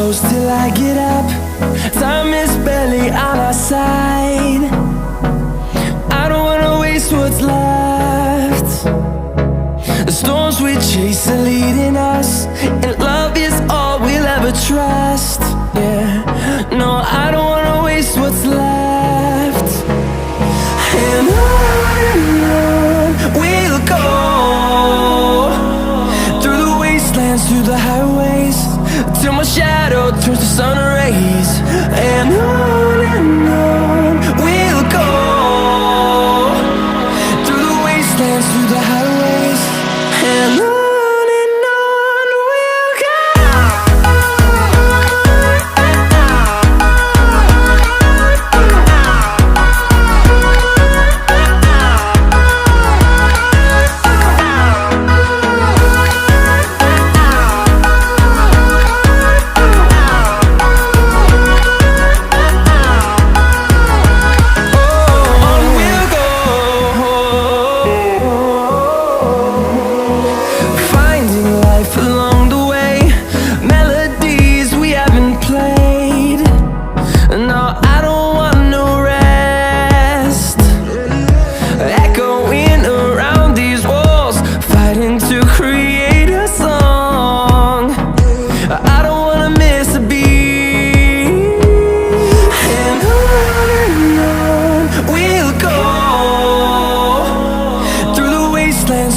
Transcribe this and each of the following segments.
close till I get up. Time is barely on our side. I don't wanna waste what's left. The storms we chase are leading us, and love is all we'll ever trust. Yeah, no, I don't wanna waste what's left. And on we'll go, through the wastelands, through the highways, till my shadow turns to sun rays. And on we'll go, through the wastelands, through the highways, and on we'll go.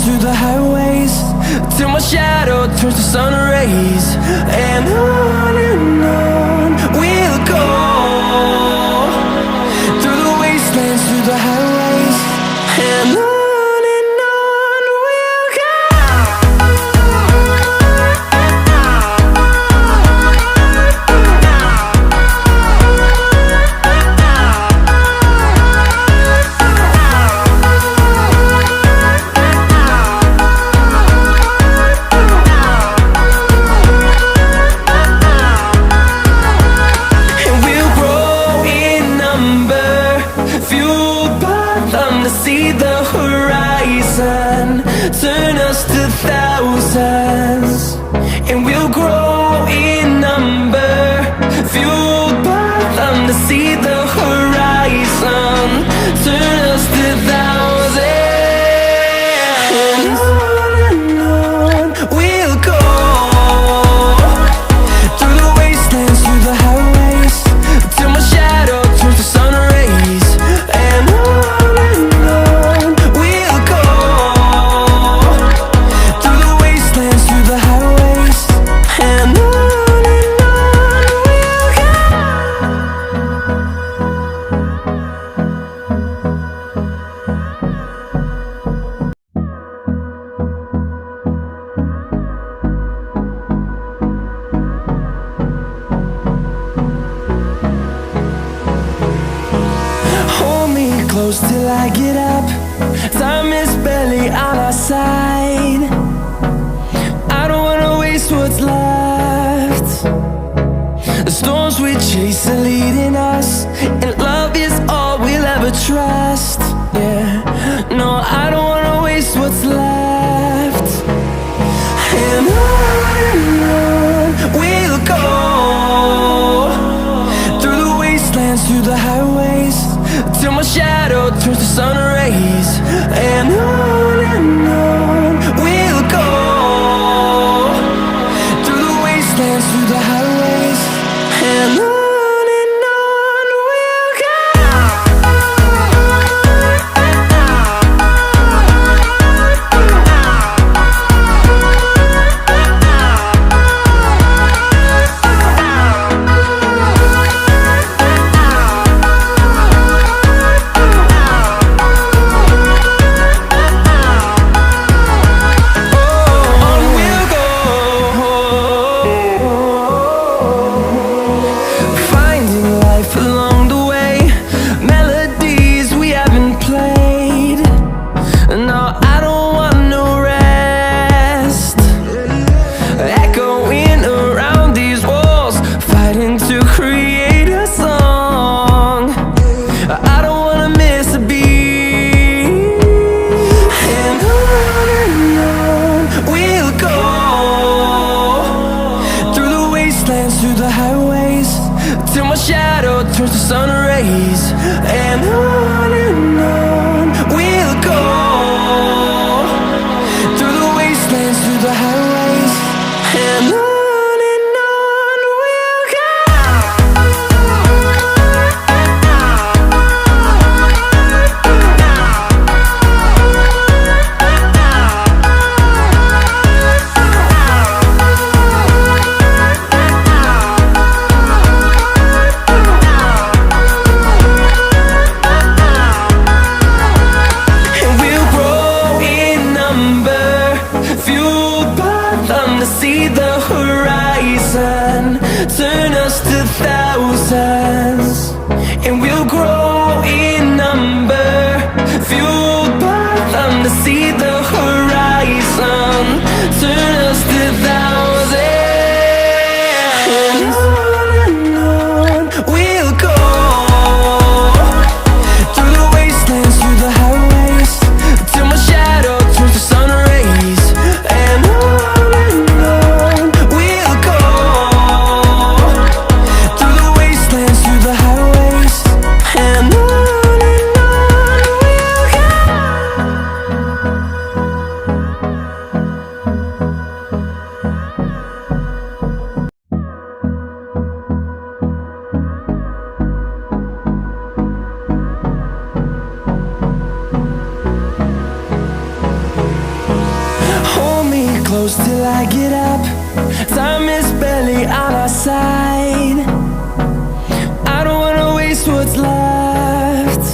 Through the highways, till my shadow turns to sun rays. And on we'll go, through the wastelands, through the highways, and on we'll go. See the horizon turn us to thousands, and we'll grow in number, fueled by them. To see the horizon turn us to thousands, and on we'll go, through the wastelands, through the highways, till my shadow turns to sun rays. And close till I get up. Time is barely on our side. I don't wanna waste what's left. The storms we chase are leading us, and love is all we'll ever trust. Yeah, no, I don't wanna waste what's left. And on we'll go, through the wastelands, through the highways, till my shadow turns to sun rays. And on we'll go, through the wastelands, through the highways, and on we'll go. shadow turns to sun rays. And on we'll go, through the wastelands, through the highways. And on we'll go. And we'll grow in number, fueled by them to see the horizon, turn us to thousands. And we'll grow in number, fueled by them to see the horizon, turn us to thousands. And on we'll go, through the wastelands, through the highways, till my shadow turns to sun rays. And on we'll go, through the wastelands, through the highways. And on we'll go. Hold me close till I get up. Time is barely on our side. I don't wanna waste what's left.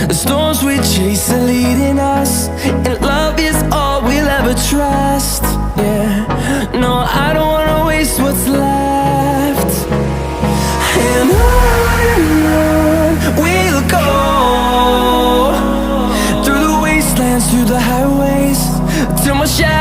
The storms we chase are leading us, and love is all we'll ever trust. Yeah, no, I don't wanna waste what's left. And on we'll go, through the wastelands, through the highways, till my shadow